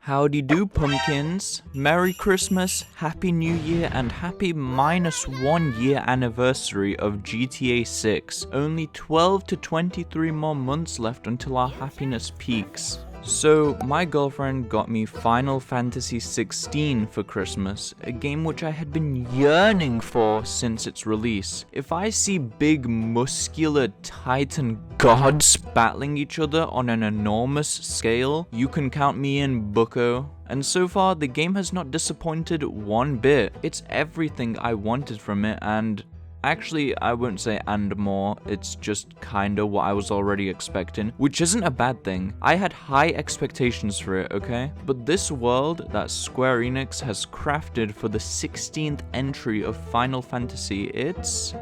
Howdy do, pumpkins. Merry Christmas, Happy New Year, and happy -1 year anniversary of GTA 6. Only 12 to 23 more months left until our happiness peaks. So, my girlfriend got me Final Fantasy 16 for Christmas, a game which I had been yearning for since its release. If I see big, muscular titan gods battling each other on an enormous scale, you can count me in, bucko. And so far, the game has not disappointed one bit. It's everything I wanted from it, and actually, I won't say and more, it's just kinda what I was already expecting, which isn't a bad thing. I had high expectations for it, okay? But this world that Square Enix has crafted for the 16th entry of Final Fantasy, it's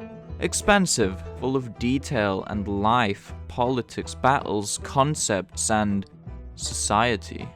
expansive, full of detail and life, politics, battles, concepts, and society.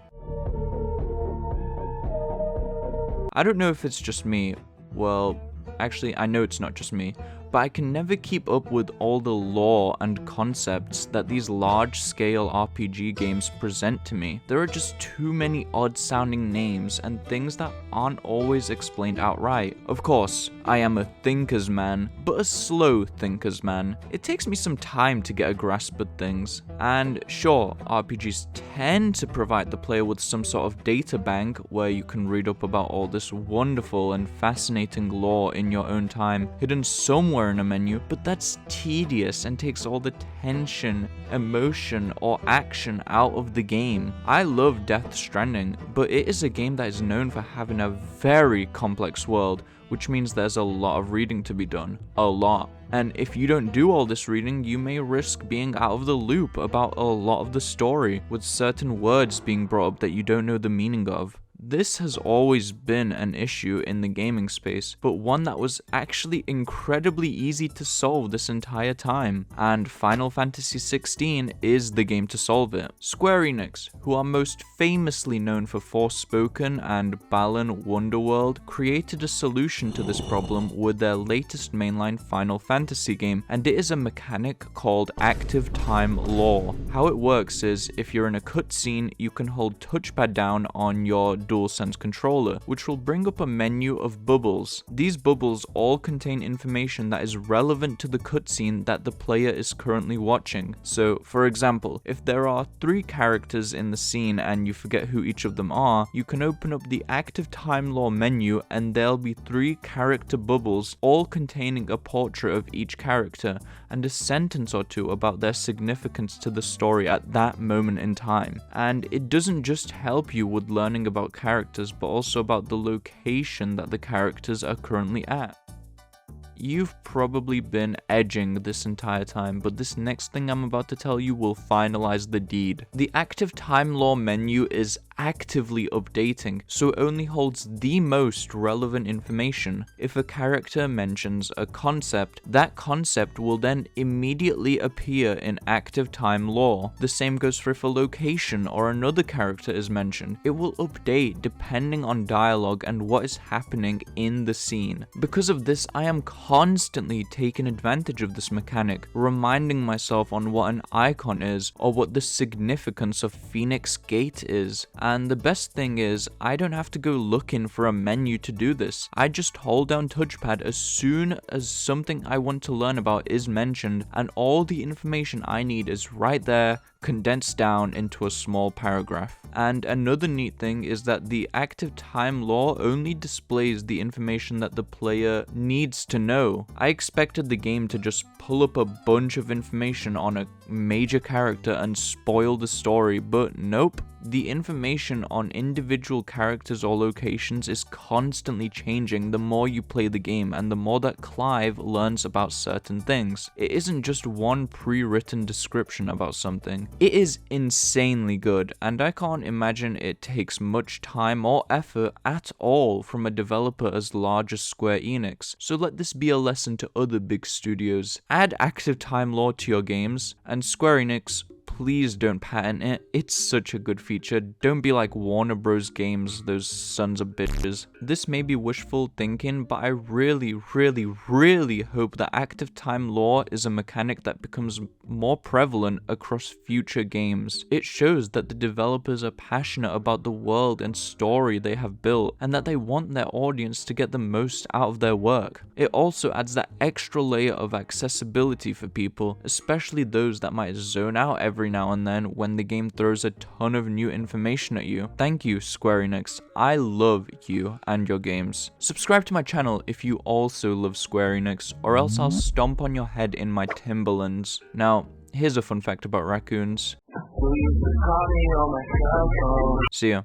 I don't know if it's just me, well, actually, I know it's not just me, but I can never keep up with all the lore and concepts that these large-scale RPG games present to me. There are just too many odd-sounding names and things that aren't always explained outright. Of course, I am a thinker's man, but a slow thinker's man. It takes me some time to get a grasp of things. And sure, RPGs tend to provide the player with some sort of data bank where you can read up about all this wonderful and fascinating lore in your own time, hidden somewhere in a menu, but that's tedious and takes all the tension, emotion, or action out of the game. I love Death Stranding, but it is a game that is known for having a very complex world, which means there's a lot of reading to be done. A lot. And if you don't do all this reading, you may risk being out of the loop about a lot of the story, with certain words being brought up that you don't know the meaning of. This has always been an issue in the gaming space, but one that was actually incredibly easy to solve this entire time, and Final Fantasy 16 is the game to solve it. Square Enix, who are most famously known for Forspoken and Balan Wonderworld, created a solution to this problem with their latest mainline Final Fantasy game, and it is a mechanic called active time lore. How it works is, if you're in a cutscene, you can hold touchpad down on your DualSense controller, which will bring up a menu of bubbles. These bubbles all contain information that is relevant to the cutscene that the player is currently watching. So, for example, if there are 3 characters in the scene and you forget who each of them are, you can open up the active time lore menu and there'll be 3 character bubbles, all containing a portrait of each character and a sentence or two about their significance to the story at that moment in time. And it doesn't just help you with learning about characters, but also about the location that the characters are currently at. You've probably been edging this entire time, but this next thing I'm about to tell you will finalize the deed. The active time lore menu is actively updating, so it only holds the most relevant information. If a character mentions a concept, that concept will then immediately appear in active time lore. The same goes for if a location or another character is mentioned. It will update depending on dialogue and what is happening in the scene. Because of this, I am constantly taking advantage of this mechanic, reminding myself on what an icon is or what the significance of Phoenix Gate is. And the best thing is, I don't have to go looking for a menu to do this. I just hold down touchpad as soon as something I want to learn about is mentioned, and all the information I need is right there, condensed down into a small paragraph. And another neat thing is that the active time lore only displays the information that the player needs to know. I expected the game to just pull up a bunch of information on a major character and spoil the story, but nope. The information on individual characters or locations is constantly changing the more you play the game and the more that Clive learns about certain things. It isn't just one pre-written description about something. It is insanely good, and I can't imagine it takes much time or effort at all from a developer as large as Square Enix. So let this be a lesson to other big studios. Add active time lore to your games, and Square Enix, please don't patent it. It's such a good feature. Don't be like Warner Bros. Games, those sons of bitches. This may be wishful thinking, but I really hope that active time lore is a mechanic that becomes more prevalent across future games. It shows that the developers are passionate about the world and story they have built, and that they want their audience to get the most out of their work. It also adds that extra layer of accessibility for people, especially those that might zone out every now and then when the game throws a ton of new information at you. Thank you, Square Enix. I love you and your games. Subscribe to my channel if you also love Square Enix, or else I'll stomp on your head in my Timberlands. Now, here's a fun fact about raccoons. See ya.